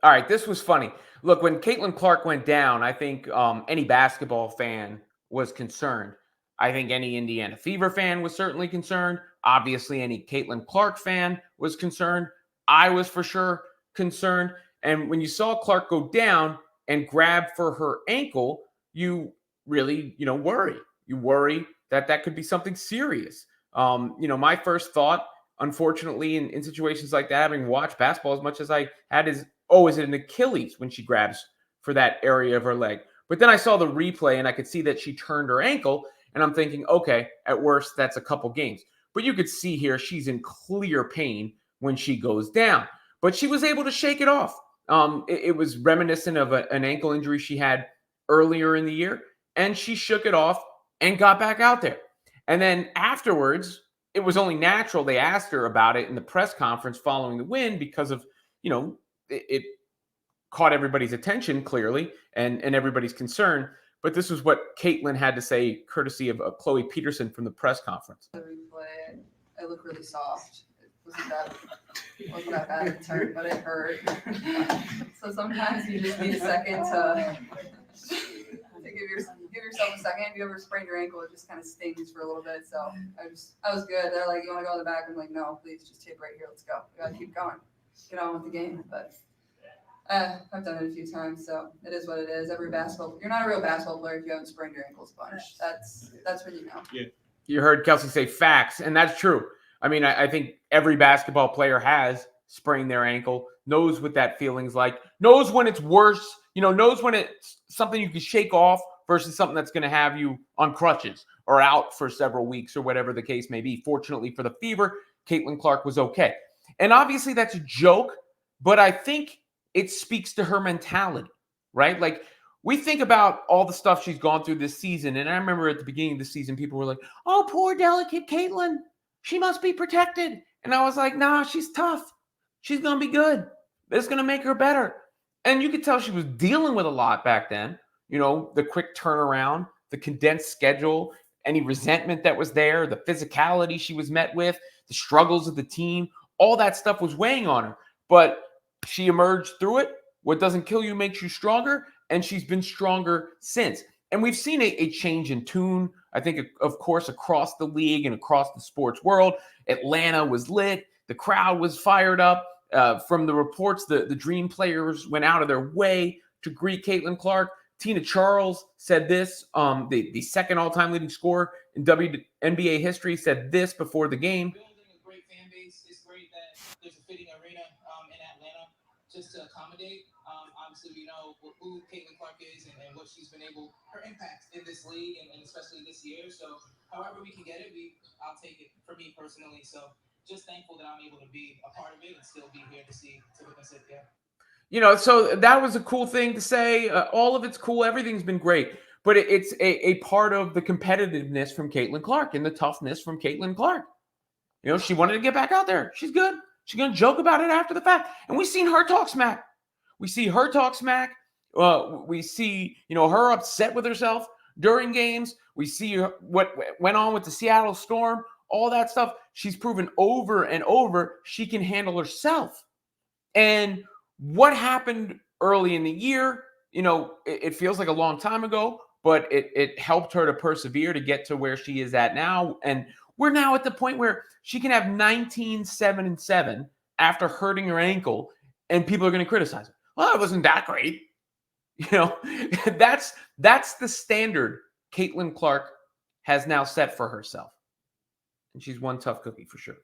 All right, this was funny. Look, when Caitlin Clark went down, I think any basketball fan was concerned. I think any Indiana Fever fan was certainly concerned. Obviously, any Caitlin Clark fan was concerned. I was for sure concerned. And when you saw Clark go down and grab for her ankle, you really, worry. You worry that that could be something serious. My first thought, unfortunately, in situations like that, having watched basketball as much as I had, is, oh, is it an Achilles when she grabs for that area of her leg? But then I saw the replay and I could see that she turned her ankle. And I'm thinking, okay, at worst, that's a couple games. But you could see here she's in clear pain when she goes down. But she was able to shake it off. It was reminiscent of an ankle injury she had earlier in the year. And she shook it off and got back out there. And then afterwards, it was only natural they asked her about it in the press conference following the win because of, it caught everybody's attention clearly and everybody's concern. But this was what Caitlin had to say, courtesy of Chloe Peterson from the press conference. The replay, I look really soft. It wasn't that bad to turn, but it hurt. So sometimes you just need a second to give yourself a second. If you ever sprain your ankle, it just kind of stings for a little bit. So I was good. They're like, you want to go in the back? I'm like, no, please just tape right here. Let's go. We gotta keep going. Get on with the game. But I've done it a few times, so it is what it is. You're not a real basketball player if you haven't sprained your ankles a bunch. That's when you know. Yeah. You heard Kelsey say facts, and that's true. I mean, I think every basketball player has sprained their ankle, knows what that feeling's like, knows when it's worse, knows when it's something you can shake off versus something that's going to have you on crutches or out for several weeks or whatever the case may be. Fortunately for the Fever, Caitlin Clark was okay. And obviously that's a joke, but I think it speaks to her mentality, right? Like, we think about all the stuff she's gone through this season. And I remember at the beginning of the season, people were like, oh, poor, delicate Caitlin. She must be protected. And I was like, nah, she's tough. She's going to be good. It's going to make her better. And you could tell she was dealing with a lot back then. The quick turnaround, the condensed schedule, any resentment that was there, the physicality she was met with, the struggles of the team, all that stuff was weighing on her. But she emerged through it. What doesn't kill you makes you stronger. And she's been stronger since. And we've seen a change in tune, I think, of course, across the league and across the sports world. Atlanta was lit. The crowd was fired up. From the reports, the Dream players went out of their way to greet Caitlin Clark. Tina Charles said this, the second all-time leading scorer in WNBA history, said this before the game. Building a great fan base. It's great that there's a fitting arena in Atlanta just to accommodate. Obviously, we know who Caitlin Clark is and what she's been her impact in this league and especially this year. So however we can get it, I'll take it for me personally. So just thankful that I'm able to be a part of it and still be here to witness it. Yeah. So that was a cool thing to say. All of it's cool. Everything's been great. But it's a part of the competitiveness from Caitlin Clark and the toughness from Caitlin Clark. She wanted to get back out there. She's good. She's going to joke about it after the fact. And we've seen her talk smack. We see her talk smack. We see, her upset with herself during games. We see what went on with the Seattle Storm, all that stuff. She's proven over and over she can handle herself. And what happened early in the year, it feels like a long time ago, but it helped her to persevere to get to where she is at now. And we're now at the point where she can have 19-7-7 after hurting her ankle, and people are going to criticize her. Well, it wasn't that great. That's the standard Caitlin Clark has now set for herself. And she's one tough cookie for sure.